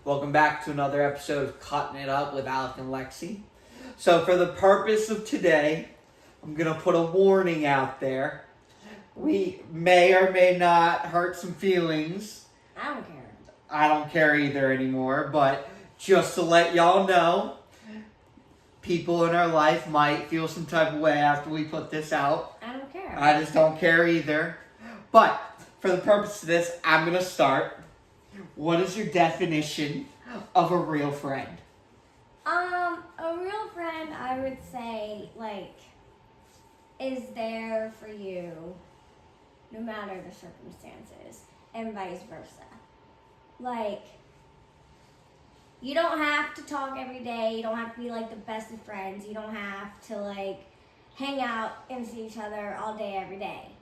Welcome back to another episode of Cutting It Up with Alec and Lexi. So for the purpose of today, I'm going to put a warning out there. We may or may not hurt some feelings. I don't care. I don't care either anymore, but just to let y'all know, people in our life might feel some type of way after we put this out. I don't care. I just don't care either. But for the purpose of this, I'm going to start. What is your definition of a real friend? A real friend, I would say, is there for you no matter the circumstances, and vice versa. You don't have to talk every day. You don't have to be, the best of friends. You don't have to, hang out and see each other all day, every day.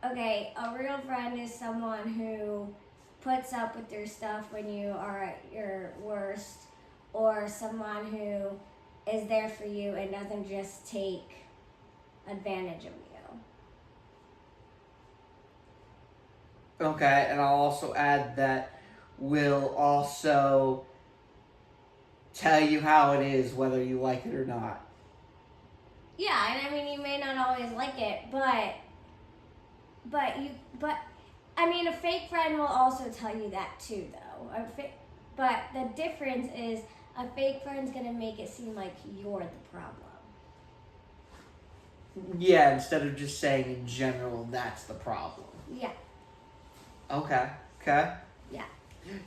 Okay, a real friend is someone who puts up with your stuff when you are at your worst, or someone who is there for you and doesn't just take advantage of you. Okay, and I'll also add that will also tell you how it is, whether you like it or not. Yeah, and I mean, you may not always like it, but a fake friend will also tell you that too, though. But the difference is a fake friend's gonna make it seem like you're the problem. Yeah, instead of just saying in general, that's the problem. Yeah. Okay. Yeah.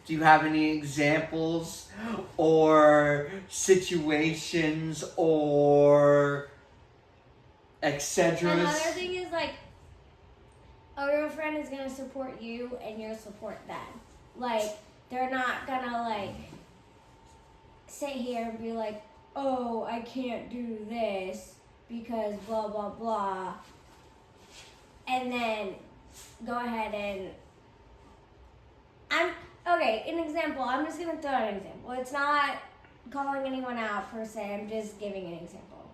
Do you have any examples or situations or etc.? Another thing is a real friend is gonna support you and you'll support them. They're not gonna sit here and be like, oh, I can't do this because blah blah blah, and then go ahead and an example. I'm just gonna throw out an example. It's not calling anyone out per se. I'm just giving an example.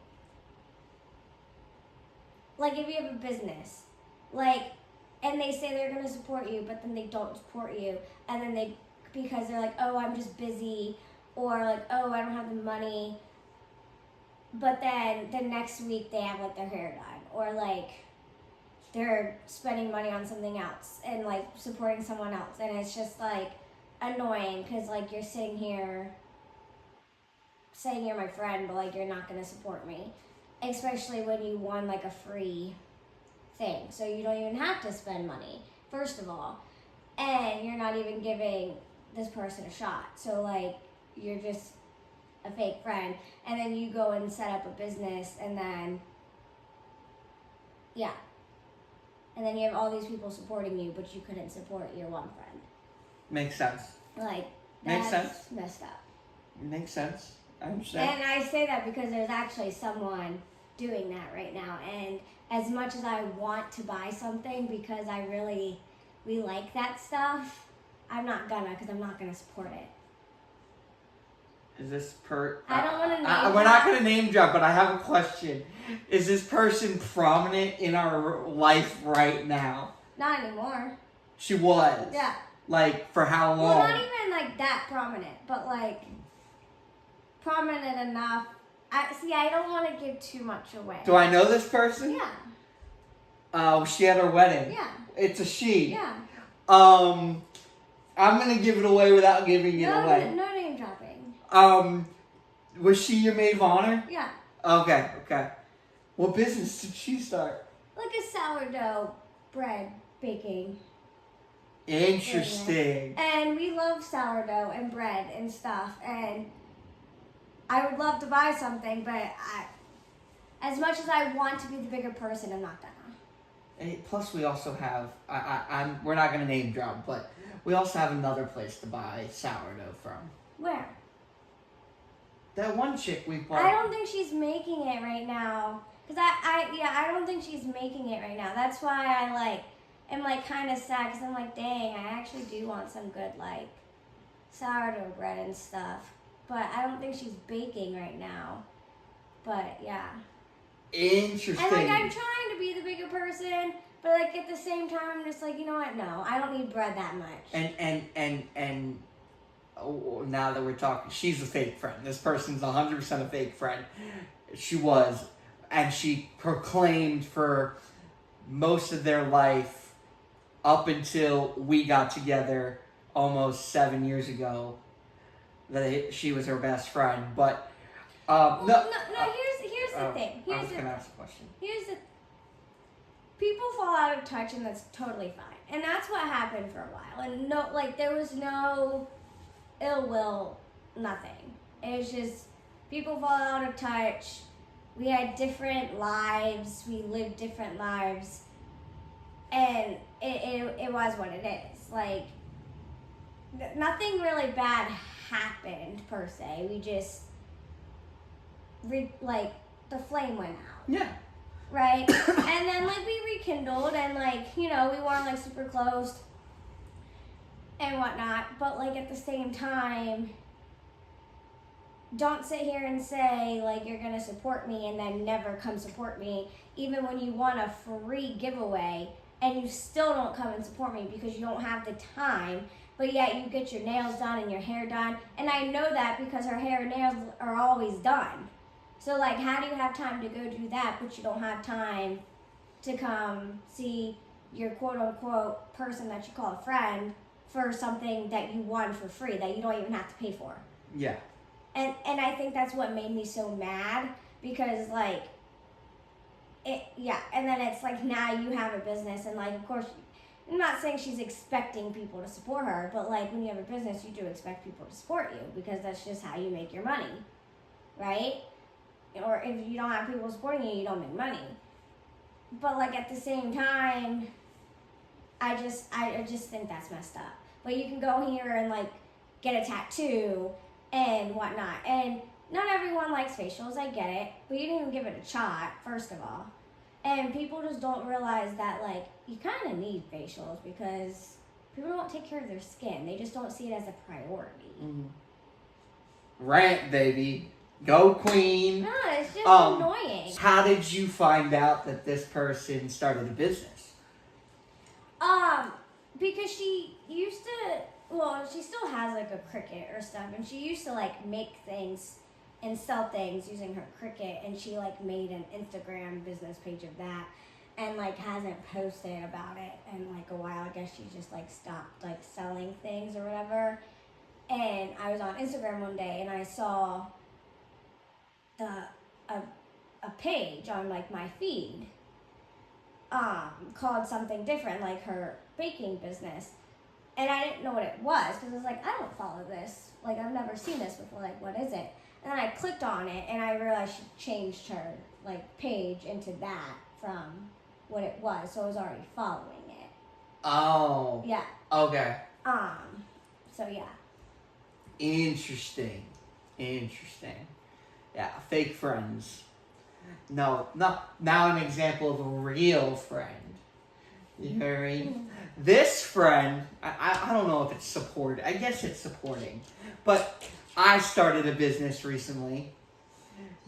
If you have a business, and they say they're gonna support you, but then they don't support you, and then because they're like, oh, I'm just busy, or oh, I don't have the money, but then the next week they have their hair done, or they're spending money on something else and supporting someone else, and it's just annoying because you're sitting here saying you're my friend, but you're not gonna support me, especially when you won a free thing, so you don't even have to spend money, first of all, and you're not even giving this person a shot, so you're just a fake friend, and then you go and set up a business, and then and then you have all these people supporting you, but you couldn't support your one friend. Makes sense. That's Makes sense. Messed up. Makes sense. I understand. And I say that because there's actually someone doing that right now, and as much as I want to buy something because we like that stuff, I'm not gonna, because I'm not gonna support it. Is this I don't want to we're not going to name drop, but I have a question. Is this person prominent in our life right now? Not anymore. She was? Yeah. For how long? Well, not even that prominent, but prominent enough. I don't want to give too much away. Do I know this person? Yeah. Was she at her wedding? Yeah. It's a she. Yeah. I'm going to give it away without giving it away. No name dropping. Was she your maid of honor? Yeah. Okay. What business did she start? A sourdough bread baking. Interesting. And we love sourdough and bread and stuff, and I would love to buy something, but as much as I want to be the bigger person, I'm not gonna. Plus, we also have, we're not going to name drop, but we also have another place to buy sourdough from. Where? That one chick we bought. I don't think she's making it right now. Because I don't think she's making it right now. That's why I am kind of sad, because I'm dang, I actually do want some good sourdough bread and stuff. But I don't think she's baking right now. But yeah. Interesting. And I'm trying to be the bigger person, but at the same time I'm just you know what? No, I don't need bread that much. And now that we're talking, she's a fake friend. This person's 100% a fake friend. She was, and she proclaimed for most of their life up until we got together almost 7 years ago that she was her best friend. But No. Here's the thing. I was gonna ask a question. People fall out of touch, and that's totally fine. And that's what happened for a while. And there was no ill will, nothing. It was just people fall out of touch. We had different lives. We lived different lives, and it was what it is. Like nothing really bad happened per se. We just the flame went out. Yeah. Right? And then, we rekindled, and, we weren't, super close and whatnot. But, at the same time, don't sit here and say, you're going to support me and then never come support me, even when you want a free giveaway, and you still don't come and support me because you don't have the time, but yet you get your nails done and your hair done. And I know that because her hair and nails are always done. So, how do you have time to go do that, but you don't have time to come see your quote-unquote person that you call a friend for something that you won for free, that you don't even have to pay for? Yeah. And I think that's what made me so mad, because, and then it's now you have a business, and, of course, I'm not saying she's expecting people to support her, but, when you have a business, you do expect people to support you, because that's just how you make your money, right? Or if you don't have people supporting you, you don't make money. But at the same time, I just think that's messed up. But you can go here and get a tattoo and whatnot. And not everyone likes facials, I get it. But you didn't even give it a shot, first of all. And people just don't realize that you kind of need facials, because people don't take care of their skin. They just don't see it as a priority. Mm-hmm. Rant, baby. Go queen. No, it's just annoying. How did you find out that this person started a business? Because she used to, she still has a Cricut or stuff, and she used to make things and sell things using her Cricut, and she made an Instagram business page of that, and hasn't posted about it in a while. I guess she just stopped selling things or whatever. And I was on Instagram one day, and I saw a page on my feed called something different, her baking business, and I didn't know what it was, because I was I don't follow this, I've never seen this before, what is it? And then I clicked on it, and I realized she changed her page into that from what it was, so I was already following it. Oh. Yeah. Okay. So yeah. Interesting. Yeah, fake friends. No, not now an example of a real friend. You know what I mean? Mm-hmm. This friend, I don't know if it's support. I guess it's supporting. But I started a business recently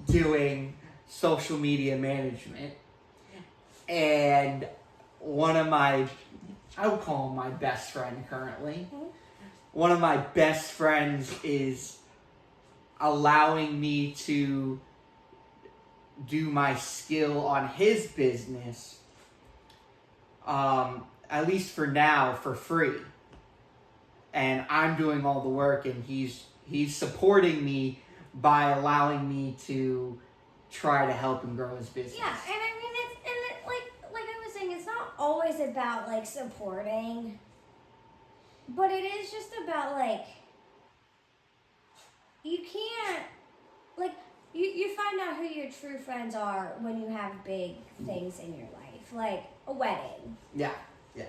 doing social media management. And one of I would call him my best friend currently. Mm-hmm. One of my best friends is allowing me to do my skill on his business, at least for now, for free. And I'm doing all the work, and he's supporting me by allowing me to try to help him grow his business. Yeah, and I mean, like I was saying, it's not always about supporting, but it is just about you can't you find out who your true friends are when you have big things in your life, like a wedding, Yeah.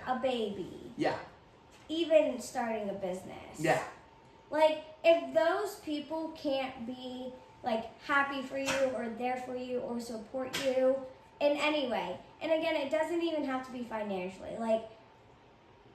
a baby, Yeah. even starting a business. Yeah. If those people can't be happy for you or there for you or support you in any way, and again, it doesn't even have to be financially.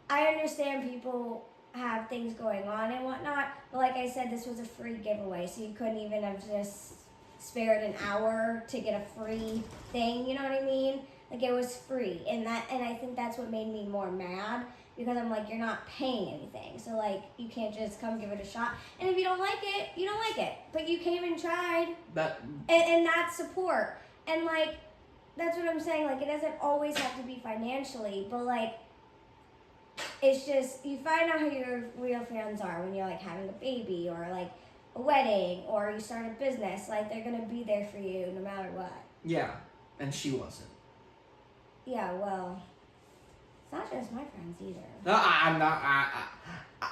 I understand people have things going on and whatnot, but like I said, this was a free giveaway, so you couldn't even have just spared an hour to get a free thing, you know what I mean? It was free, and I think that's what made me more mad, because I'm like, you're not paying anything. So, like, you can't just come give it a shot. And if you don't like it, you don't like it. But you came and tried. And that's support. And, like, that's what I'm saying. Like, it doesn't always have to be financially. But, like, it's just, you find out who your real friends are when you're, like, having a baby or, like, a wedding or you start a business. Like, they're going to be there for you no matter what. Yeah, and she wasn't. Yeah, well, it's not just my friends either. No, I'm not.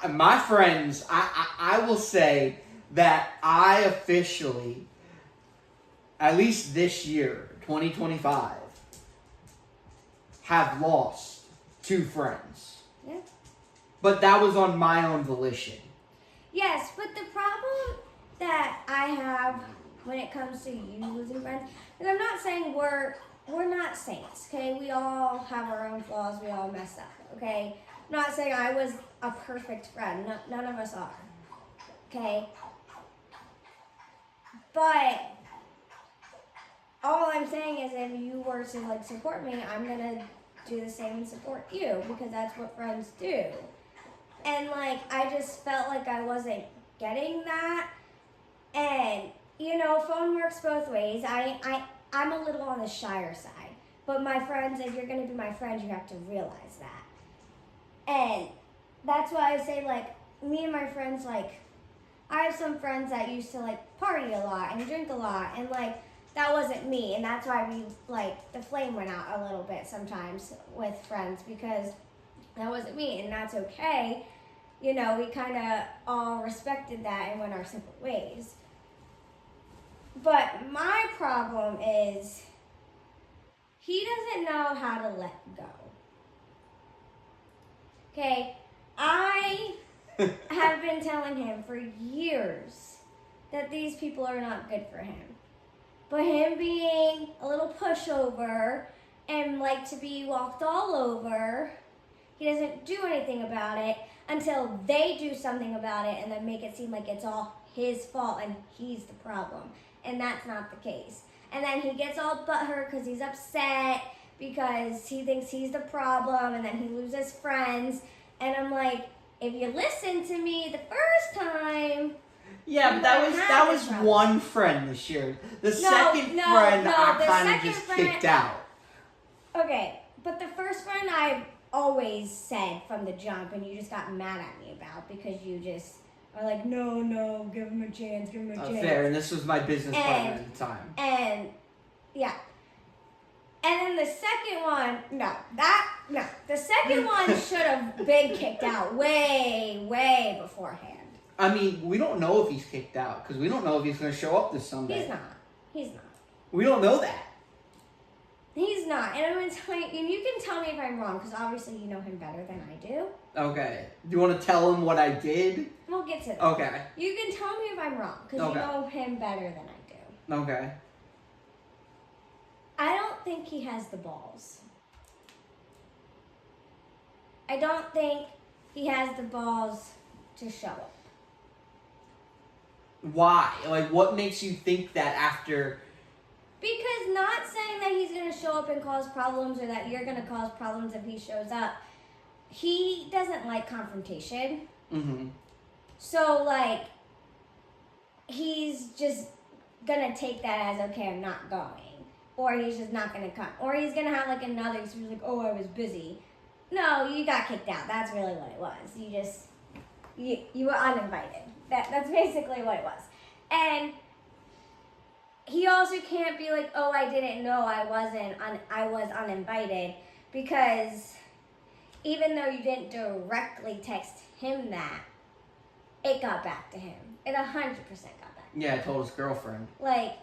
My friends, I will say that I officially, at least this year, 2025, have lost 2 friends. Yeah. But that was on my own volition. Yes, but the problem that I have when it comes to you losing friends, and I'm not saying we're not saints, okay? We all have our own flaws. We all mess up, okay? I'm not saying I was a perfect friend. No, none of us are, okay? But all I'm saying is if you were to, like, support me, I'm going to do the same and support you because that's what friends do. And, like, I just felt like I wasn't getting that. And, you know, phone works both ways. I'm a little on the shyer side. But my friends, if you're going to be my friend, you have to realize that. And that's why I say, like, me and my friends, like, I have some friends that used to, like, party a lot and drink a lot. And, like, that wasn't me. And that's why we, like, the flame went out a little bit sometimes with friends because that wasn't me. And that's okay. You know, we kind of all respected that and went our separate ways. But my problem is he doesn't know how to let go. Okay, I have been telling him for years that these people are not good for him. But him being a little pushover and like to be walked all over, he doesn't do anything about it until they do something about it and then make it seem like it's all his fault and he's the problem. And that's not the case. And then he gets all butthurt because he's upset because he thinks he's the problem and then he loses friends. And I'm like, if you listen to me the first time... Yeah, but that was one friend this year. The second friend I kind of just kicked out. Okay, but the first friend I've always said from the jump and you just got mad at me about because you just... are like, no, give him a chance, give him a chance. Fair, and this was my business partner at the time. And, yeah. And then the second one, the second one should have been kicked out way beforehand. I mean, we don't know if he's kicked out, because we don't know if he's going to show up this Sunday. He's not. We don't know that. He's not. And I'm going to tell you, and you can tell me if I'm wrong, because obviously you know him better than I do. Okay. Do you want to tell him what I did? We'll get to that. Okay. You can tell me if I'm wrong, because you know him better than I do. Okay. I don't think he has the balls. I don't think he has the balls to show up. Why? Like, what makes you think that after... Because not saying that he's going to show up and cause problems or that you're going to cause problems if he shows up. He doesn't like confrontation. Mm-hmm. So, like, he's just going to take that as, okay, I'm not going. Or he's just not going to come. Or he's going to have, like, another excuse, like, oh, I was busy. No, you got kicked out. That's really what it was. You just, you were uninvited. That's basically what it was. And he also can't be like, oh, I didn't know I was uninvited, because even though you didn't directly text him that, it got back to him. It 100% got back. Yeah, I told his girlfriend. Like,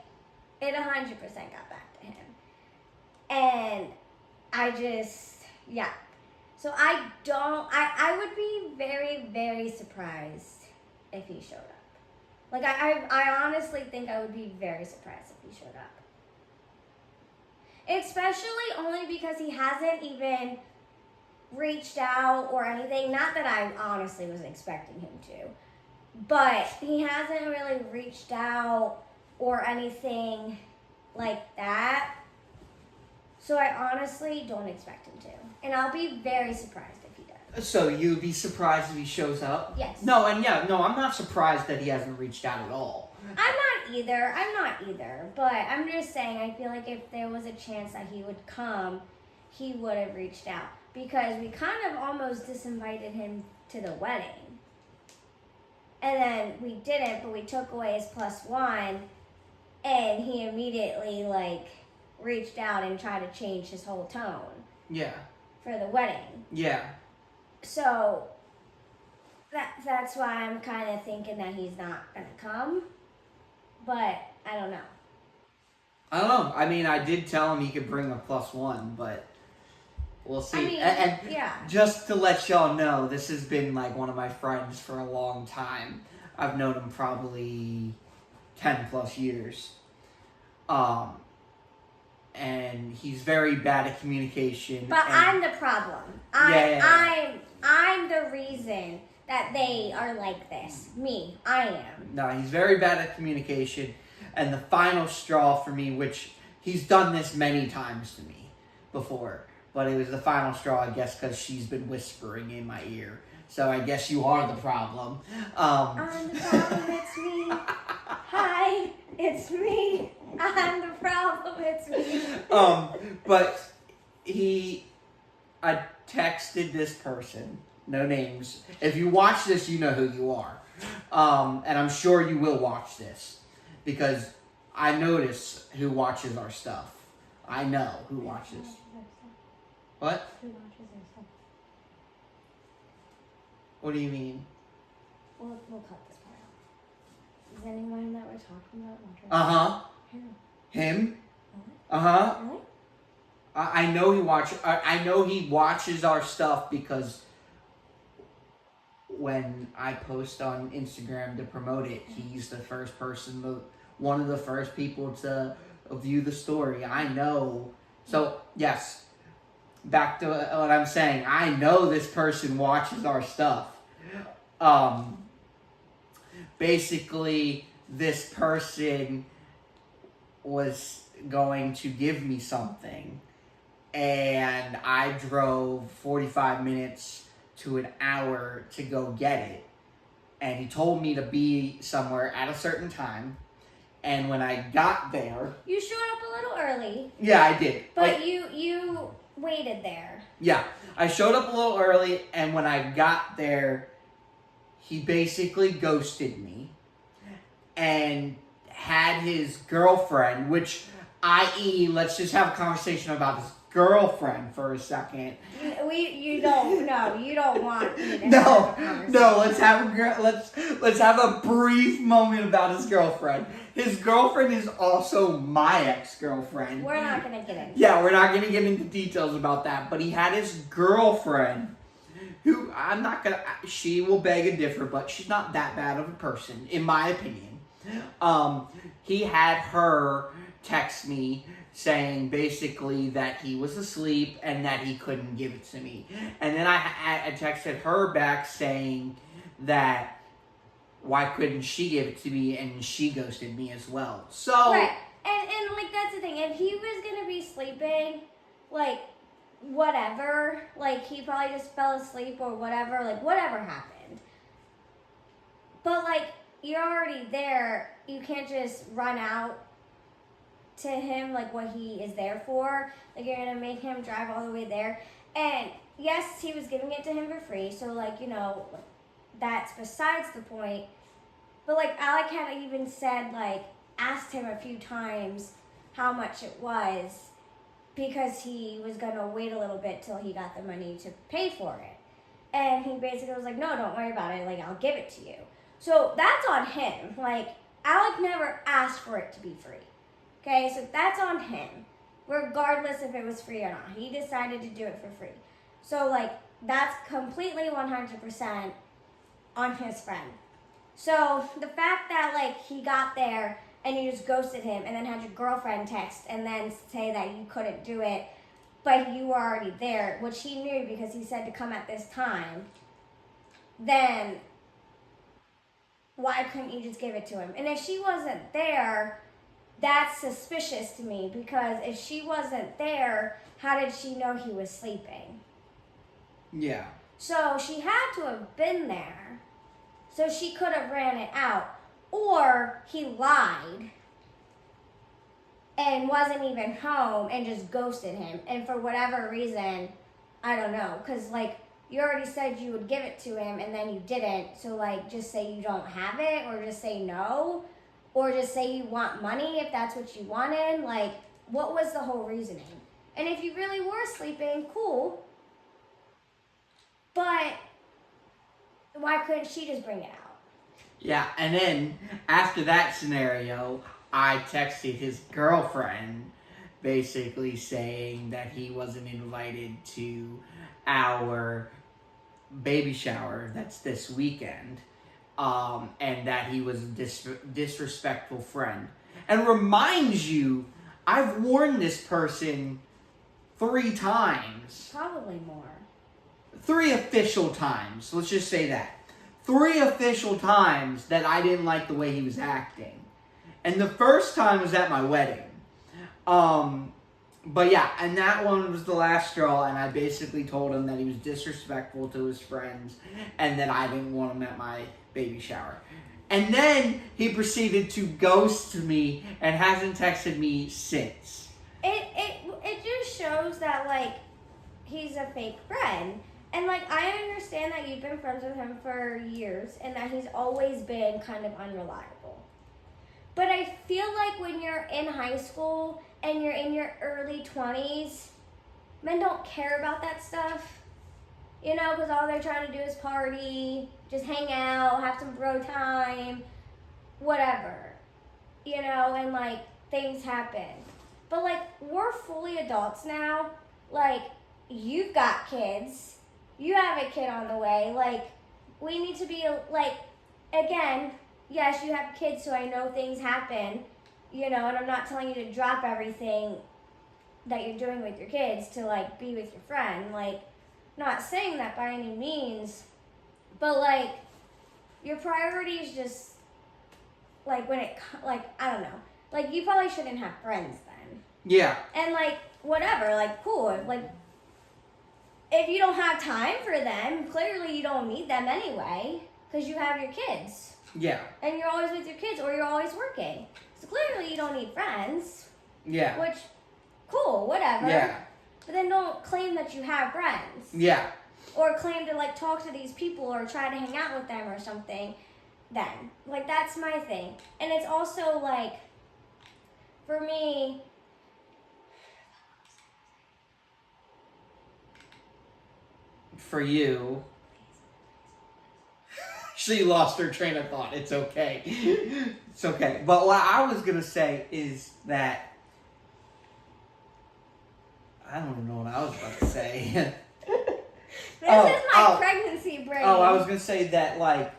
it 100% got back to him. And I just, yeah. So I would be very, very surprised if he showed up. Like, I honestly think I would be very surprised if he showed up. Especially only because he hasn't even reached out or anything. Not that I honestly was expecting him to. But he hasn't really reached out or anything like that. So I honestly don't expect him to. And I'll be very surprised if he does. So you'd be surprised if he shows up? Yes. No, I'm not surprised that he hasn't reached out at all. I'm not either. But I'm just saying, I feel like if there was a chance that he would come, he would have reached out. Because we kind of almost disinvited him to the wedding. And then we didn't, but we took away his +1. And he immediately, reached out and tried to change his whole tone. Yeah. For the wedding. Yeah. So, that's why I'm kind of thinking that he's not going to come. But, I don't know. I don't know. I mean, I did tell him he could bring a +1, but we'll see. I mean, and yeah. just to let y'all know, this has been one of my friends for a long time. I've known him probably 10+ years. And he's very bad at communication. But I'm the problem. I'm the reason that they are like this. Me. I am. No, he's very bad at communication. And the final straw for me, which he's done this many times to me before, but it was the final straw, I guess, because she's been whispering in my ear. So I guess you are the problem. I'm the problem, it's me. Hi, it's me. I'm the problem, it's me. But I texted this person, no names. If you watch this, you know who you are. And I'm sure you will watch this. Because I notice who watches our stuff. I know who watches. What? Who watches our stuff? What do you mean? We'll cut this part out. Is anyone that we're talking about watching? Uh-huh. Who? Him? Really? Uh-huh. Really? I know I know he watches our stuff because when I post on Instagram to promote it, he's the first person, one of the first people to view the story. I know. So, yes, back to what I'm saying. I know this person watches our stuff. Basically, this person was going to give me something, and I drove 45 minutes to an hour to go get it. And he told me to be somewhere at a certain time. And when I got there... You showed up a little early. Yeah, I did. But you waited there. Yeah, I showed up a little early, and when I got there, he basically ghosted me. And had his girlfriend, which, i.e., let's just have a conversation about his girlfriend for a second. You don't want me to have a conversation. No, let's have a brief moment about his girlfriend. His girlfriend is also my ex-girlfriend. We're not gonna get into Yeah, we're not gonna get into details about that, but he had his girlfriend who she will beg a differ, but she's not that bad of a person, in my opinion. He had her text me saying basically that he was asleep and that he couldn't give it to me. And then I texted her back saying that why couldn't she give it to me, and she ghosted me as well. So right, and that's the thing. If he was gonna be sleeping, whatever, he probably just fell asleep or whatever, whatever happened. But you're already there. You can't just run out to him what he is there for. You're gonna make him drive all the way there. And yes, he was giving it to him for free, so that's besides the point. But Alec had even said asked him a few times how much it was, because he was gonna wait a little bit till he got the money to pay for it. And he basically was like, no, don't worry about it, I'll give it to you. So that's on him. Alec never asked for it to be free. Okay, so that's on him, regardless if it was free or not. He decided to do it for free. So, that's completely 100% on his friend. So, the fact that, he got there and you just ghosted him and then had your girlfriend text and then say that you couldn't do it, but you were already there, which he knew because he said to come at this time, then why couldn't you just give it to him? And if she wasn't there, that's suspicious to me, because if she wasn't there, how did she know he was sleeping? Yeah. So she had to have been there. So she could have ran it out. Or he lied and wasn't even home and just ghosted him. And for whatever reason, I don't know. Because, like, you already said you would give it to him and then you didn't. So, like, just say you don't have it or just say no. Or just say you want money if that's what you wanted. Like, what was the whole reasoning? And if you really were sleeping, cool. But why couldn't she just bring it out? Yeah, and then after that scenario, I texted his girlfriend basically saying that he wasn't invited to our baby shower that's this weekend, and that he was a disrespectful friend. And reminds you, I've warned this person 3 times. Probably more. 3 official times. Let's just say that. 3 official times that I didn't like the way he was acting. And the first time was at my wedding. But yeah, and that one was the last straw, and I basically told him that he was disrespectful to his friends and that I didn't want him at my baby shower. And then he proceeded to ghost me and hasn't texted me since. It just shows that, like, he's a fake friend. And, like, I understand that you've been friends with him for years and that he's always been kind of unreliable. But I feel like when you're in high school and you're in your early 20s, men don't care about that stuff. You know, because all they're trying to do is party, just hang out, have some bro time, whatever. You know, and, like, things happen. But, like, we're fully adults now. Like, you've got kids. You have a kid on the way. Like, we need to be, like, again, yes, you have kids, so I know things happen, you know, and I'm not telling you to drop everything that you're doing with your kids to, like, be with your friend. Like, not saying that by any means, but, like, your priorities just, like, when it, like, I don't know. Like, you probably shouldn't have friends then. Yeah. And, like, whatever, like, cool. Like, if you don't have time for them, clearly you don't need them anyway, because you have your kids. Yeah. And you're always with your kids, or you're always working. So clearly you don't need friends. Yeah. Which, cool, whatever. Yeah. But then don't claim that you have friends. Yeah. Or claim to, like, talk to these people or try to hang out with them or something then. Like, that's my thing. And it's also, like, for me, for you. She lost her train of thought. It's okay. It's okay. But what I was going to say is that... I don't even know what I was about to say. this is my pregnancy brain. Oh, I was going to say that, like...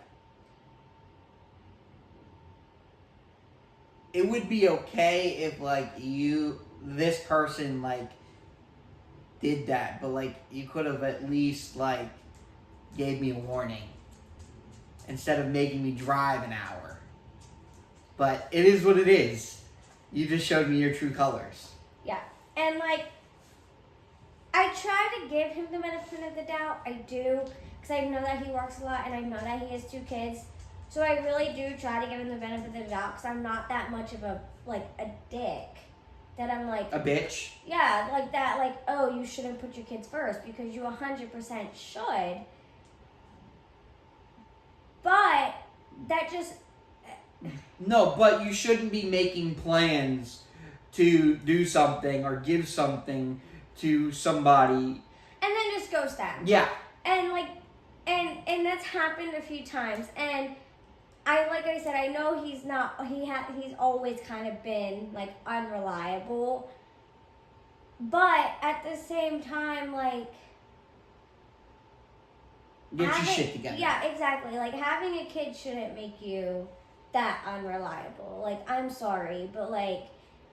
It would be okay if, like, this person, like, did that. But, like, you could have at least, like, gave me a warning. Instead of making me drive an hour. But it is what it is. You just showed me your true colors. Yeah. And, like, I try to give him the benefit of the doubt. I do. Because I know that he works a lot and I know that he has 2 kids. So I really do try to give him the benefit of the doubt because I'm not that much of a, like, a dick. That I'm like... A bitch? Yeah, like that, like, oh, you shouldn't put your kids first because you 100% should. But that just... No, but you shouldn't be making plans to do something or give something to somebody. And then just ghost them. Yeah. And, like, and that's happened a few times. And like I said, I know he's not, he's always kind of been, like, unreliable. But at the same time, like... Get your shit together. Yeah, exactly. Like, having a kid shouldn't make you that unreliable. Like, I'm sorry, but, like,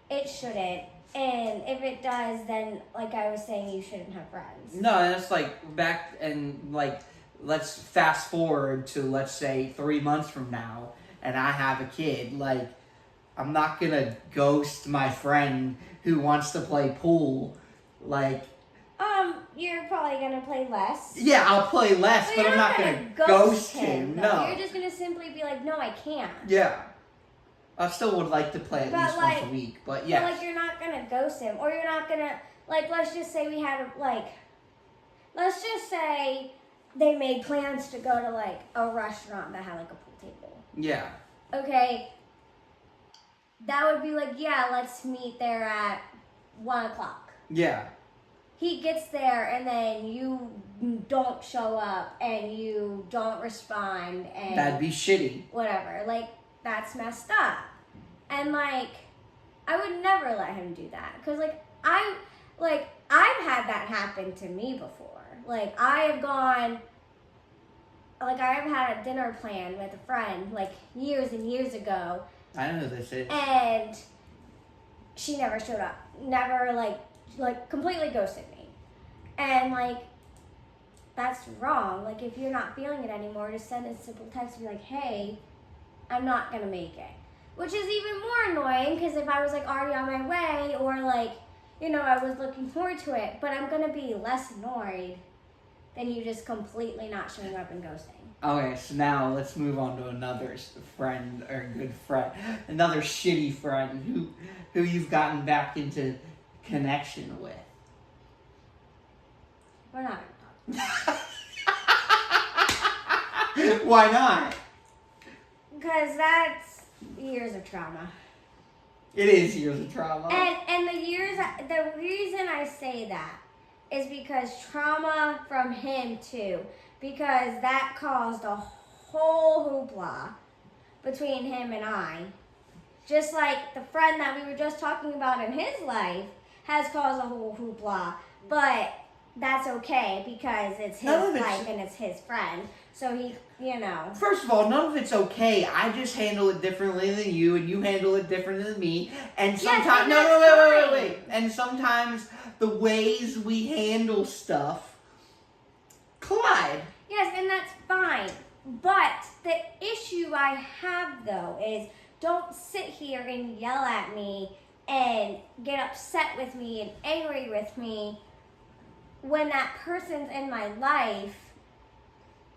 it shouldn't. And if it does, then, like I was saying, you shouldn't have friends. No, and it's like back and, like, let's fast forward to, let's say, 3 months from now, and I have a kid. Like, I'm not gonna ghost my friend who wants to play pool. Like... you're probably gonna play less. Yeah, I'll play less, but you're I'm not gonna gonna ghost him. though. No. You're just gonna simply be like, no, I can't. Yeah. I still would like to play at least once a week, but yeah. But like, you're not gonna ghost him, or you're not gonna like. Let's just say we had let's just say they made plans to go to like a restaurant that had like a pool table. Yeah. Okay. That would be like, yeah, let's meet there at 1:00. Yeah. He gets there and then you don't show up and you don't respond and That'd be shitty. whatever. Like, that's messed up. And like, I would never let him do that because I've had that happen to me before. Like, I've had a dinner plan with a friend like years and years ago. I know this is. And she never showed up. Never like completely ghosted me. And like, that's wrong. Like, if you're not feeling it anymore, just send a simple text and be like, hey, I'm not gonna make it. Which is even more annoying because if I was like already on my way or like, I was looking forward to it, but I'm gonna be less annoyed than you just completely not showing up and ghosting. Okay, so now let's move on to another friend or good friend, another shitty friend who you've gotten back into connection with. We're not gonna talk. Why not? Because that's years of trauma. It is years of trauma. And the reason I say that is because trauma from him too. Because that caused a whole hoopla between him and I. Just like the friend that we were just talking about in his life has caused a whole hoopla. But that's okay because it's his life and it's his friend. So he, First of all, none of it's okay. I just handle it differently than you, and you handle it differently than me. And sometimes, wait. And sometimes the ways we handle stuff collide. Yes, and that's fine. But the issue I have, though, is don't sit here and yell at me and get upset with me and angry with me when that person's in my life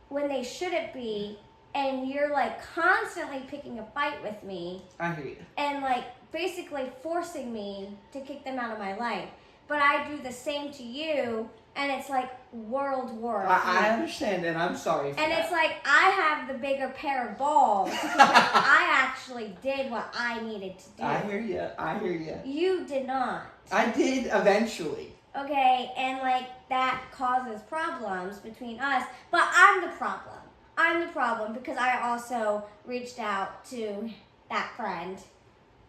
when they shouldn't be, and you're like constantly picking a fight with me. I hear you. And like basically forcing me to kick them out of my life. But I do the same to you, and it's like world war. I understand, and I'm sorry for and that. it's like I have the bigger pair of balls because I actually did what I needed to do. I hear you. You did not. I did eventually. Okay, and like that causes problems between us, but I'm the problem. I'm the problem because I also reached out to that friend,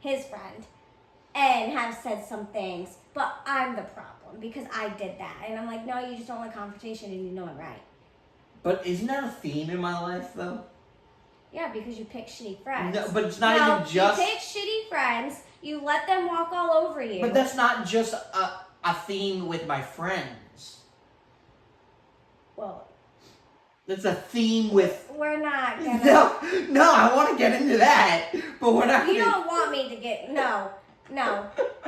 his friend, and have said some things, but I'm the problem because I did that. And I'm like, no, you just don't like confrontation and you know it right. But isn't that a theme in my life, though? Yeah, because you pick shitty friends. No, but it's not even just... You pick shitty friends, you let them walk all over you. But that's not just a theme with my friends. Well... That's a theme with... We're not gonna... No, I want to get into that, but we're not You don't want me to get... No,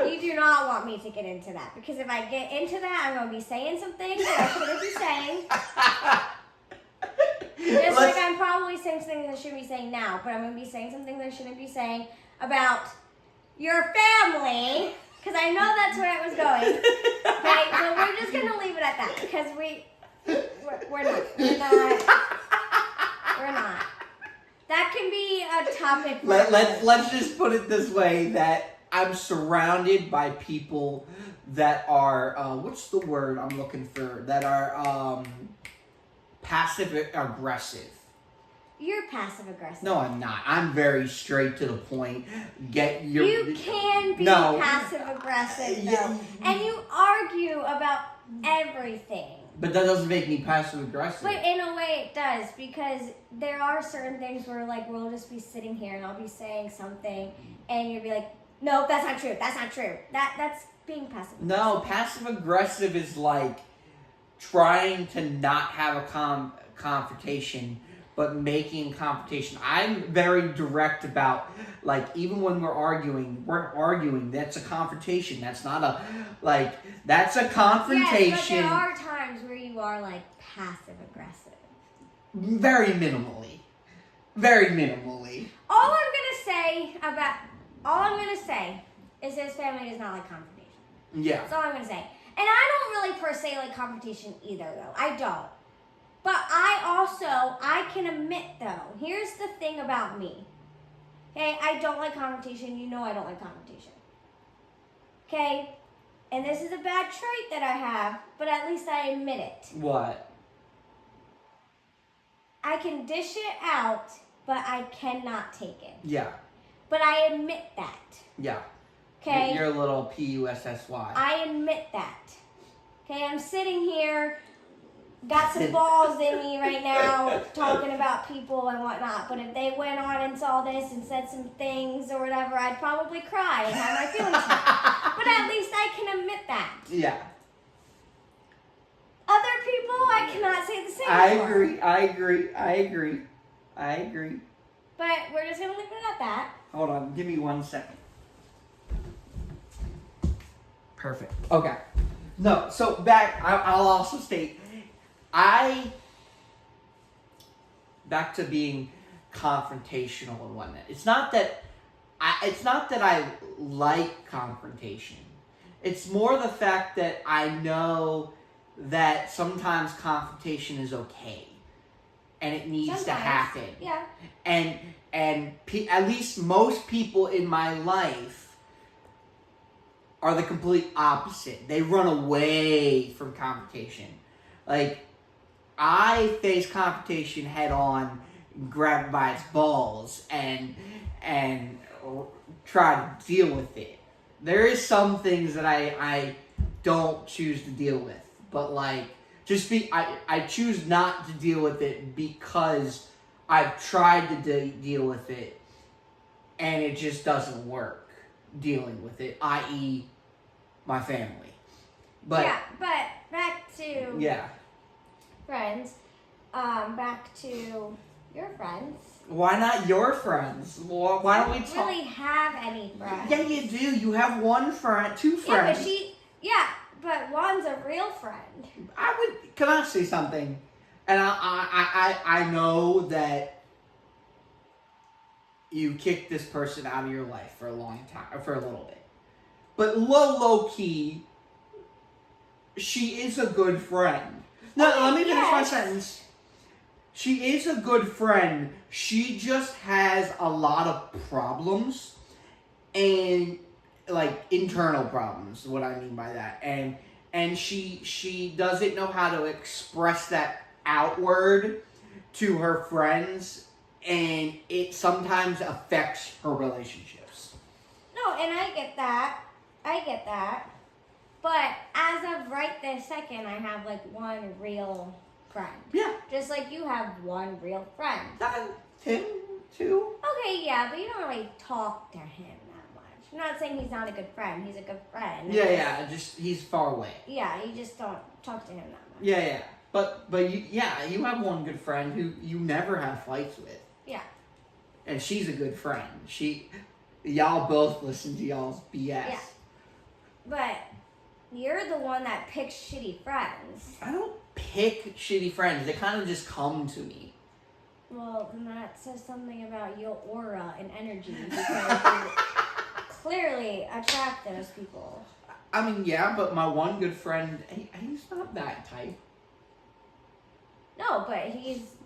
you do not want me to get into that. Because if I get into that, I'm going to be saying some things that I shouldn't be saying. Just like I'm probably saying some things I shouldn't be saying now, but I'm going to be saying some things I shouldn't be saying about your family, because I know that's where it was going. Okay, so we're just going to leave it at that, because we're not. That can be a topic. Let's just put it this way, that I'm surrounded by people that are, what's the word I'm looking for? That are passive aggressive. You're passive aggressive. No, I'm not. I'm very straight to the point. You can be passive aggressive though, and you argue about everything. But that doesn't make me passive aggressive. But in a way it does, because there are certain things where like we'll just be sitting here and I'll be saying something and you'll be like, no, that's not true. That's not true. That's being passive aggressive. No, passive aggressive is like trying to not have a confrontation, but making confrontation. I'm very direct about, like, even when we're arguing, that's a confrontation. That's not a, like, that's a confrontation. Yes, but there are times you are like passive aggressive. Very minimally. Very minimally. All I'm gonna say is his family does not like confrontation. Yeah. That's all I'm gonna say. And I don't really per se like confrontation either, though. I don't. But I can admit though. Here's the thing about me. Okay, I don't like confrontation. You know I don't like confrontation. Okay, and this is a bad trait that I have, but at least I admit it. What? I can dish it out, but I cannot take it. Yeah. But I admit that. Yeah. Okay? You're a little P-U-S-S-Y. I admit that. Okay, I'm sitting here, got some balls in me right now, talking about people and whatnot. But if they went on and saw this and said some things or whatever, I'd probably cry and have my feelings hurt. But at least I can admit that. Yeah. Other people, I cannot say the same. I agree. But we're just going to leave it at that. Hold on, give me 1 second. Perfect. Okay. No, so I'll also state, back to being confrontational and whatnot. It's not that I like confrontation. It's more the fact that I know that sometimes confrontation is okay, and it needs to happen. Yeah. And at least most people in my life are the complete opposite. They run away from confrontation. Like, I face confrontation head on, grab it by its balls, and try to deal with it. There is some things that I don't choose to deal with, but like, I choose not to deal with it because I've tried to deal with it, and it just doesn't work dealing with it, i.e. my family. But yeah, but back to friends. Back to your friends. Why not your friends? Why don't we talk? I don't really have any friends. Yeah, you do. You have one friend, two friends. But one's a real friend. Can I say something? And I know that you kicked this person out of your life for a long time, for a little bit. But low key, she is a good friend. No, let me finish my sentence. She is a good friend. She just has a lot of problems, and like internal problems. What I mean by that, and she doesn't know how to express that outward to her friends, and it sometimes affects her relationships. No, and I get that. But as of right this second, I have like one real friend. Yeah. Just like you have one real friend. Tim, too. Okay, yeah, but you don't really talk to him that much. I'm not saying he's not a good friend. He's a good friend. Yeah, just he's far away. Yeah, you just don't talk to him that much. Yeah. But you have one good friend who you never have fights with. Yeah. And she's a good friend. Y'all both listen to y'all's BS. Yeah. But you're the one that picks shitty friends. I don't pick shitty friends. They kind of just come to me. Well, then that says something about your aura and energy because you clearly attract those people. I mean, yeah, but my one good friend, he's not that type. No, but he's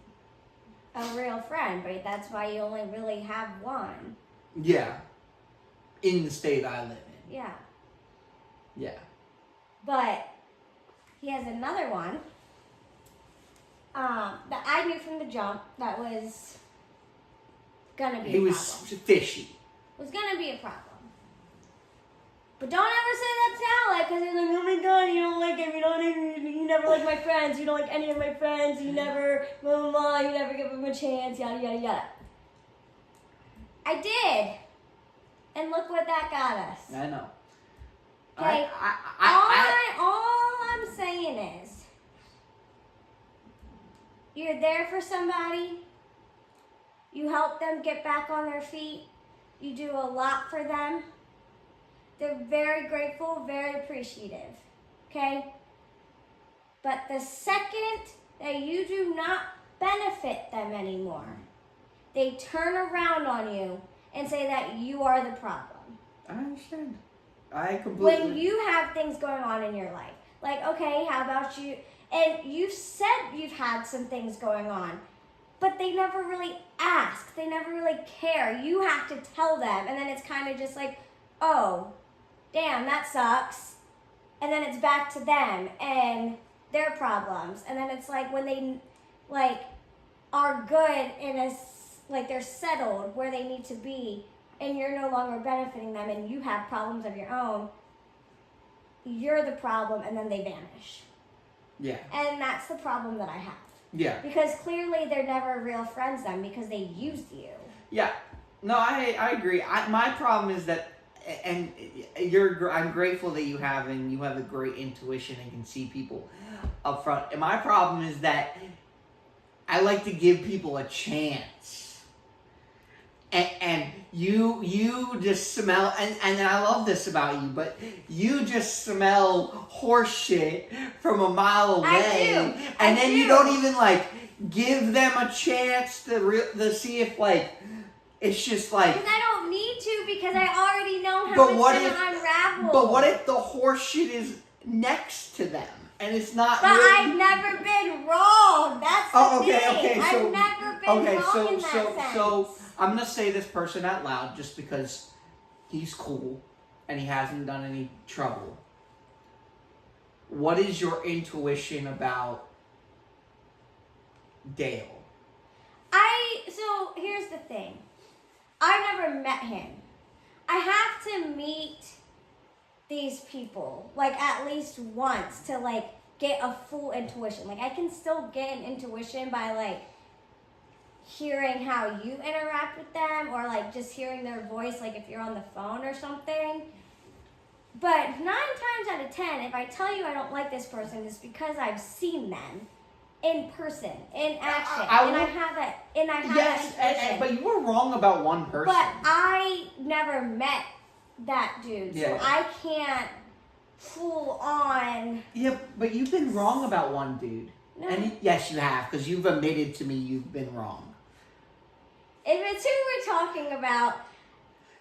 a real friend, but that's why you only really have one. Yeah. In the state I live in. Yeah. Yeah. But he has another one that I knew from the jump that was gonna be a problem. He was fishy. Was gonna be a problem. But don't ever say that to Alec, because he's like, oh my god, you don't like him, you never like my friends, you don't like any of my friends, you never, blah, blah, blah, you never give him a chance, yada, yada, yada. I did. And look what that got us. I know. Okay, all I'm saying is, you're there for somebody, you help them get back on their feet, you do a lot for them. They're very grateful, very appreciative, okay? But the second that you do not benefit them anymore, they turn around on you and say that you are the problem. I understand. I completely. When you have things going on in your life, like, okay, how about you? And you've said you've had some things going on, but they never really ask. They never really care. You have to tell them, and then it's kind of just like, oh, damn, that sucks. And then it's back to them and their problems. And then it's like when they, like, are good in a, like, they're settled where they need to be, and you're no longer benefiting them, and you have problems of your own, you're the problem, and then they vanish. Yeah. And that's the problem that I have. Yeah. Because clearly they're never real friends then, because they used you. Yeah. No, I agree. My problem is that, and I'm grateful that you have a great intuition and can see people up front. And my problem is that I like to give people a chance. And you just smell, and I love this about you, but you just smell horse shit from a mile away. I do. And then you don't even, like, give them a chance to see if, like, it's just like. Because I don't need to, because I already know how But it's what going if- to unravel. But what if the horse shit is next to them and it's not? But really- I've never been wrong. That's the Oh, okay, thing. okay, so- I've never been wrong in that sense. So I'm gonna say this person out loud just because he's cool and he hasn't done any trouble. What is your intuition about Dale? So here's the thing. I've never met him. I have to meet these people, like, at least once to, like, get a full intuition. Like, I can still get an intuition by, like, hearing how you interact with them, or, like, just hearing their voice, like, if you're on the phone or something. But 9 times out of 10, if I tell you I don't like this person, it's because I've seen them in person, in action, and I have that Yes, intuition. but you were wrong about one person. But I never met that dude, Yeah. so I can't full on. Yeah, but you've been wrong about one dude. No. And yes, you have, because you've admitted to me you've been wrong. If it's who we're talking about,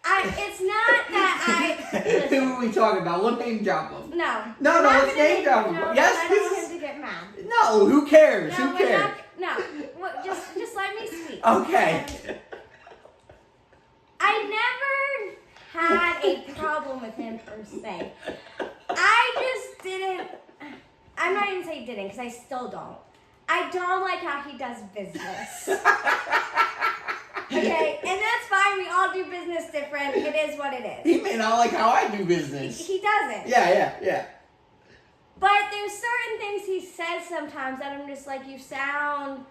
it's not that I. Who Listen, are we talking about? We'll name drop them. no. No, We're not let's gonna name drop them. no, Yes, I this don't want is- him to get mad. No, who cares? No, Who we're cares? not. No, just let me speak. Okay. I never had a problem with him per se. I just didn't. I'm not even saying didn't, because I still don't. I don't like how he does business. Okay, and that's fine. We all do business different. It is what it is. He may not like how I do business. He doesn't. Yeah. But there's certain things he says sometimes that I'm just like, you sound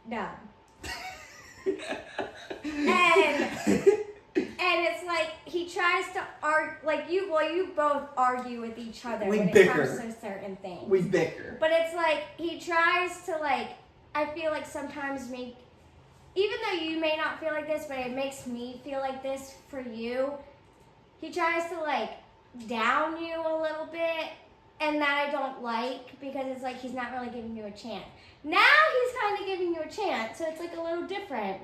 dumb. And it's like he tries to argue, like you both argue with each other We when bicker. it comes to certain things. We bicker. But it's like he tries to, like, I feel like sometimes make, even though you may not feel like this, but it makes me feel like this for you. He tries to, like, down you a little bit, and that I don't like, because it's like he's not really giving you a chance. Now he's kind of giving you a chance, so it's like a little different.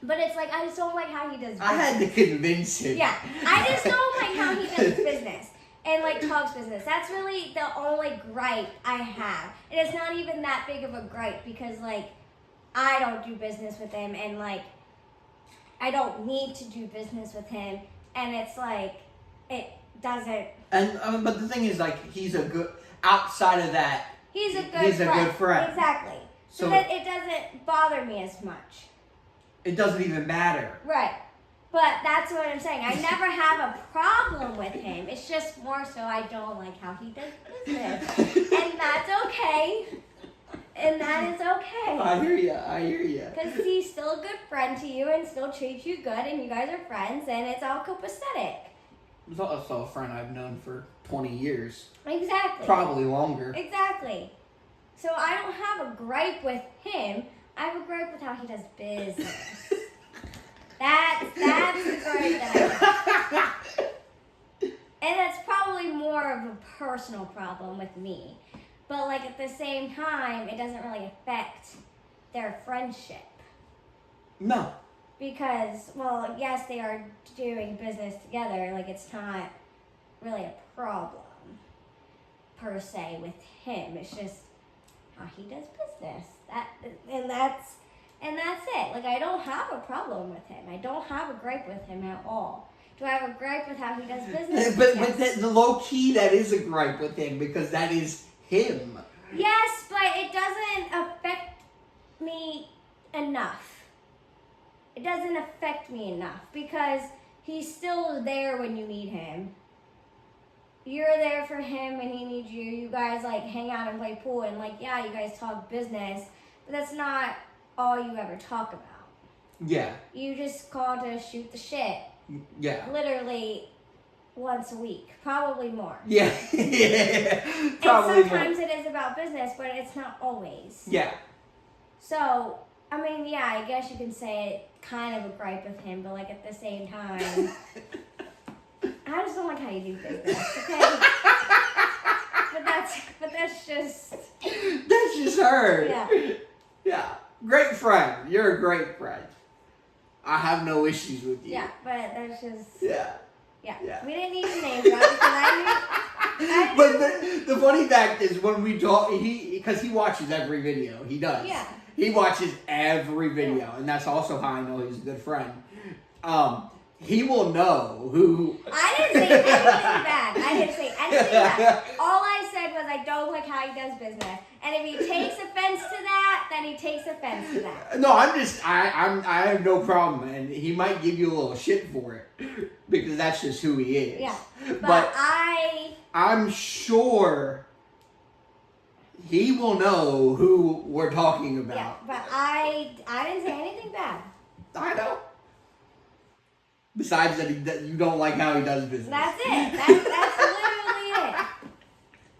But it's like, I just don't like how he does business. I had to convince him. Yeah, I just don't like how he does business and, like, talks business. That's really the only gripe I have. And it's not even that big of a gripe because, like, I don't do business with him, and, like, I don't need to do business with him. And it's like, it doesn't. And but the thing is, like, he's a good, outside of that, He's a good He's a friend. good friend. Exactly. So So- that it doesn't bother me as much. it doesn't even matter. Right. But that's what I'm saying. I never have a problem with him. It's just more so I don't like how he does business. And that's okay. And that is okay. I hear ya. Because he's still a good friend to you and still treats you good, and you guys are friends, and it's all copacetic. He's also a friend I've known for 20 years. Exactly. Probably longer. Exactly. So I don't have a gripe with him. I have a gripe with how he does business. That's the gripe that I have. And that's probably more of a personal problem with me. but like at the same time, it doesn't really affect their friendship. No. Because, well, yes, they are doing business together. Like, it's not really a problem, per se, with him. It's just how he does business. And that's it. Like, I don't have a problem with him. I don't have a gripe with him at all. Do I have a gripe with how he does business? But Yes. the low key, that is a gripe with him because that is him. Yes, but it doesn't affect me enough. It doesn't affect me enough because he's still there when you need him. You're there for him when he needs you. You guys like hang out and play pool and like, yeah, you guys talk business, but that's not all you ever talk about. Yeah. You just call to shoot the shit Yeah. literally once a week, probably more. Yeah. Probably And sometimes it is about business, but it's not always. Yeah. So, I mean, yeah, I guess you can say it kind of a gripe with him, but like at the same time, I just don't like how you do business, okay? but that's just That's just her. Yeah. Yeah. Great friend. You're a great friend. I have no issues with you. yeah, but that's just Yeah. yeah. We didn't need to name drop because I knew. But the funny fact is when we talk, because he watches every video. He does. Yeah. He watches every video, and that's also how I know he's a good friend. He will know who. I didn't say anything bad. I didn't say anything bad. All I said was I don't like how he does business, and if he takes offense to that, then he takes offense to that. No, I have no problem, and he might give you a little shit for it because that's just who he is. Yeah, But I. I'm sure he will know who we're talking about. Yeah, but I didn't say anything bad. I know. Besides that, you don't like how he does business. That's it. That's literally it.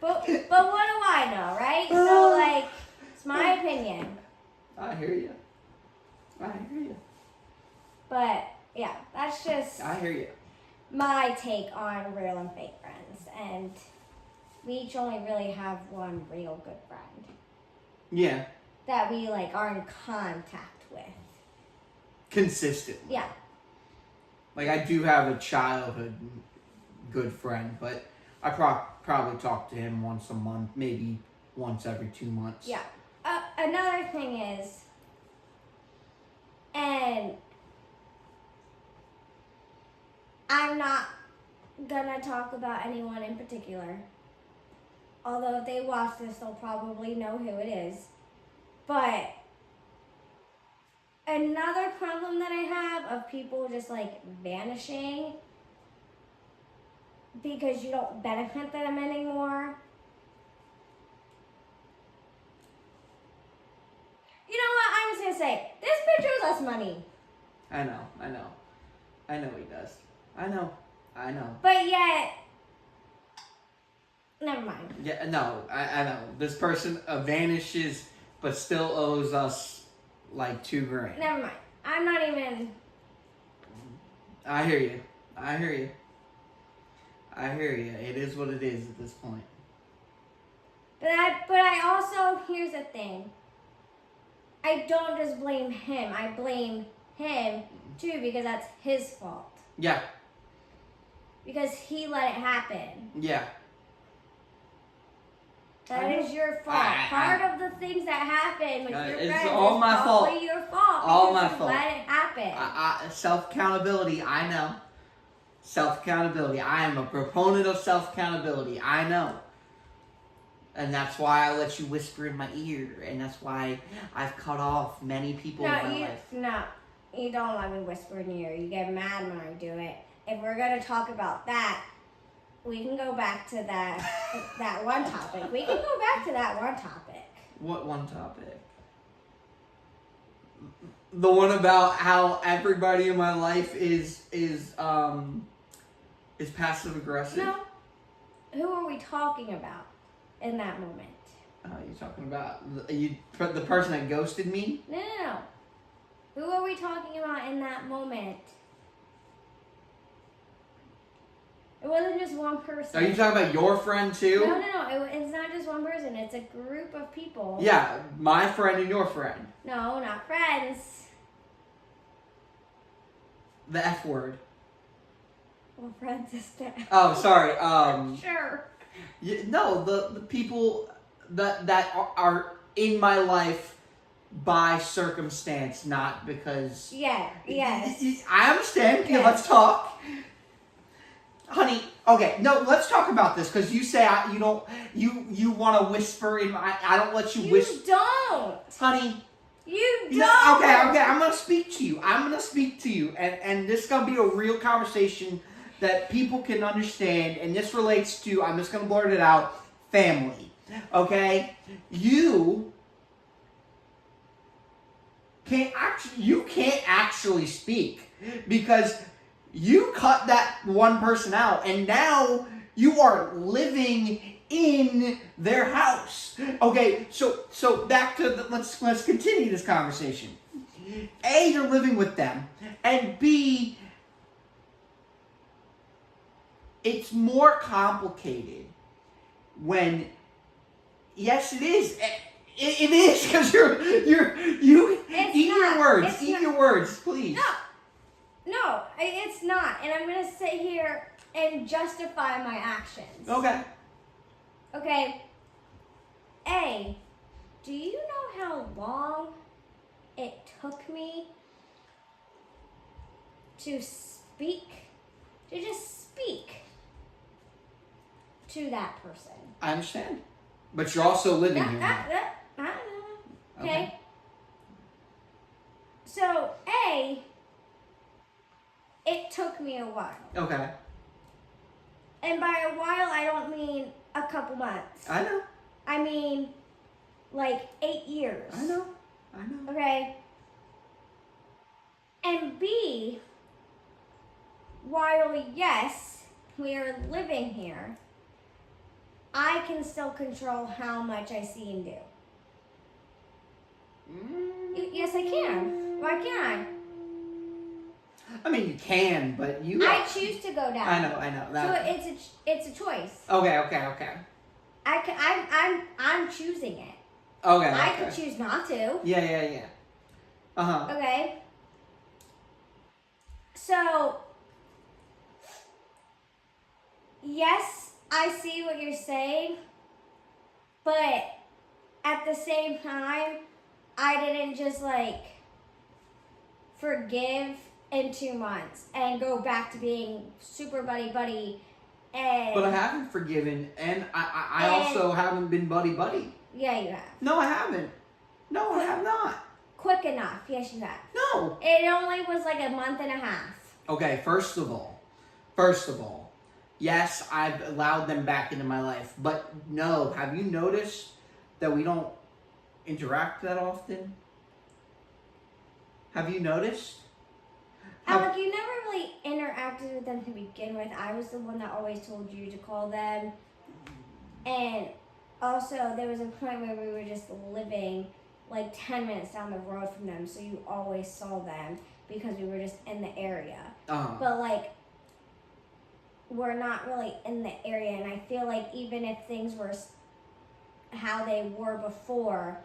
But what do I know, right? So like, it's my opinion. I hear you. But yeah, that's just I hear you. my take on real and fake friends, and we each only really have one real good friend Yeah. that we like are in contact with. Consistently. Yeah. Like, I do have a childhood good friend, but I probably talk to him once a month, maybe once every 2 months. Yeah. Another thing is, and I'm not gonna talk about anyone in particular. Although if they watch this, they'll probably know who it is. But another problem that I have of people just like vanishing because you don't benefit them anymore. You know what? I'm just gonna say this bitch owes us money. I know he does. I know. But yet, never mind. Yeah, no, I know. This person vanishes, but still owes us like $2,000. Never mind. I'm not even. I hear you. It is what it is at this point. But I also, here's the thing. I don't just blame him. I blame him too because that's his fault. Yeah. Because he let it happen. Yeah. That is your fault. Part of the things that happen with your it's friends all is my fault. probably your fault. All because my you fault. let it happen. Self-accountability, I know. Self-accountability. I am a proponent of self-accountability. I know. And that's why I let you whisper in my ear. And that's why I've cut off many people in my life. No, you don't let me whisper in your ear. You get mad when I do it. If we're going to talk about that, we can go back to that one topic. We can go back to that one topic. What one topic? The one about how everybody in my life is passive aggressive. No. Who are we talking about in that moment? You're talking about the person that ghosted me? No. Who are we talking about in that moment? wasn't just one person. Are you talking about your friend too? No. It's not just one person. It's a group of people. Yeah, my friend and your friend. No, not friends. The F word. Well, friends is that. Oh, sorry. Sure. No, the people that are in my life by circumstance, not because. Yeah. Yes. I understand. Yes. Let's talk, honey. Okay, no, let's talk about this because you say you want to whisper in my. I don't let you whisper. You don't. Honey. You don't. No, okay. I'm gonna speak to you, and this is gonna be a real conversation that people can understand, and this relates to. I'm just gonna blurt it out. Family, okay? You can't actually speak because you cut that one person out, and now you are living in their house. Okay, so back to let's continue this conversation. A, you're living with them, and B, it's more complicated when. Yes, it is. It is because you It's eat not. your words. It's Eat not. your words, please. No, it's not. And I'm gonna sit here and justify my actions. Okay. Okay. A, do you know how long it took me to just speak to that person? I understand, but you're also living here now. Okay. So, A, it took me a while. Okay. And by a while, I don't mean a couple months. I know. I mean, like 8 years. I know. Okay. And B, while yes, we are living here, I can still control how much I see and do. Yes, I can. Why can't I mean, you can, but you. I choose to go down. I know. That. So it's a choice. Okay. I'm choosing it. Okay. I could choose not to. Yeah. Okay. So, yes, I see what you're saying, but at the same time, I didn't just like forgive in 2 months and go back to being super buddy and. But I haven't forgiven, and I also haven't been buddy. Yeah, you have. No, I haven't. No, I have not. Quick enough. Yes, you have. No. It only was like a month and a half. Okay, first of all, yes, I've allowed them back into my life, but no, have you noticed that we don't interact that often? Have you noticed? Alec, you never really interacted with them to begin with. I was the one that always told you to call them. And also, there was a point where we were just living like 10 minutes down the road from them, so you always saw them because we were just in the area. But like, we're not really in the area, and I feel like even if things were how they were before,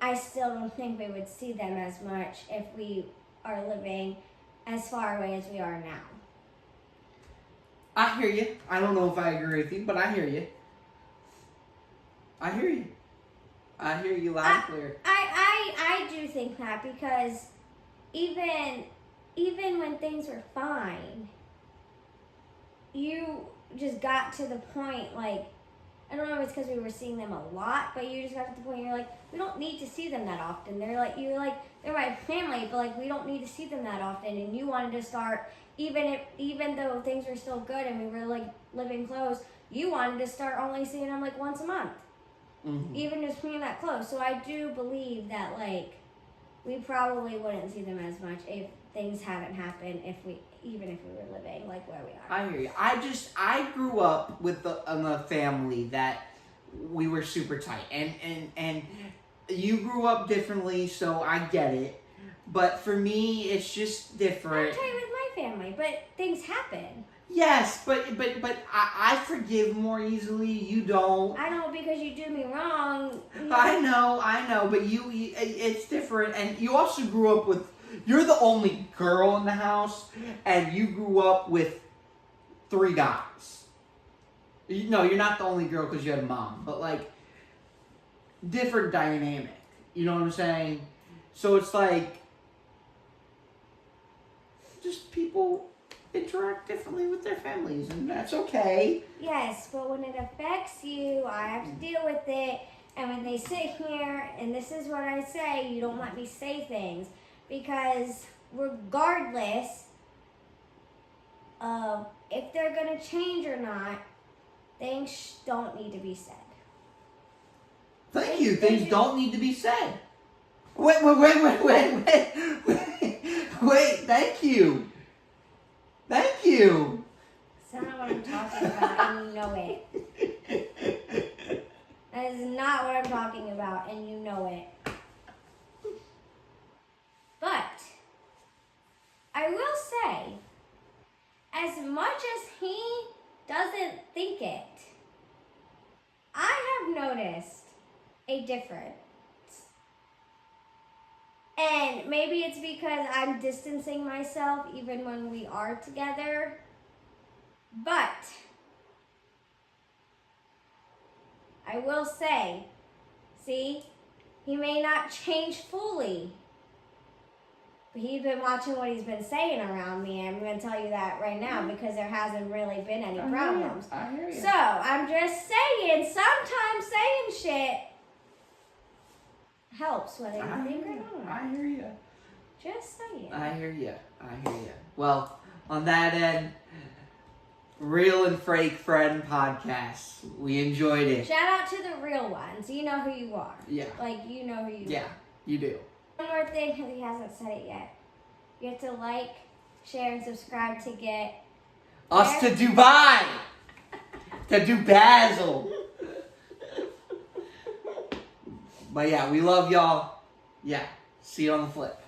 I still don't think we would see them as much if we are living as far away as we are now. I hear you. I don't know if I agree with you, but I hear you. I hear you loud and clear. I do think that because even when things were fine, you just got to the point, like, I don't know if it's because we were seeing them a lot, but you just got to the point where you're like, we don't need to see them that often. They're my family, but like, we don't need to see them that often. And you wanted to start, even though things were still good and we were like living close, you wanted to start only seeing them like once a month. Mm-hmm. Even just being that close. So I do believe that like, we probably wouldn't see them as much if things hadn't happened, even if we were living like where we are. I hear you. I grew up with a family that we were super tight, and you grew up differently, so I get it. But for me, it's just different. I'm tight with my family, but but things happen. Yes, but I forgive more easily. You don't. I know because you do me wrong. I know, but it's different. And you also grew up with, you're the only girl in the house, and you grew up with 3 guys. No, you're not the only girl because you had a mom, but like, different dynamic. You know what I'm saying? So it's like, just people interact differently with their families, and that's okay. Yes, but when it affects you, I have to deal with it. And when they sit here, and this is what I say, you don't let me say things. Because regardless of if they're going to change or not, things don't need to be said. Thank you. Things don't need to be said. Wait. Thank you. Thank you. That's not what I'm talking about, and you know it. That is not what I'm talking about, and you know it. But I will say, as much as he doesn't think it, I have noticed a difference. And maybe it's because I'm distancing myself even when we are together. But I will say, see, he may not change fully. But he's been watching what he's been saying around me. I'm going to tell you that right now because there hasn't really been any problems. I hear you. So I'm just saying, sometimes saying shit helps whether you think or not. I hear you. Just saying. I hear you. Well, on that end, Real and Fake Friend podcast. We enjoyed it. Shout out to the real ones. You know who you are. Yeah. Like, you know who you are. Yeah, you do. One more thing, because he hasn't said it yet. You have to like, share, and subscribe to get Us to Dubai. To do Basel. But yeah, we love y'all. Yeah. See you on the flip.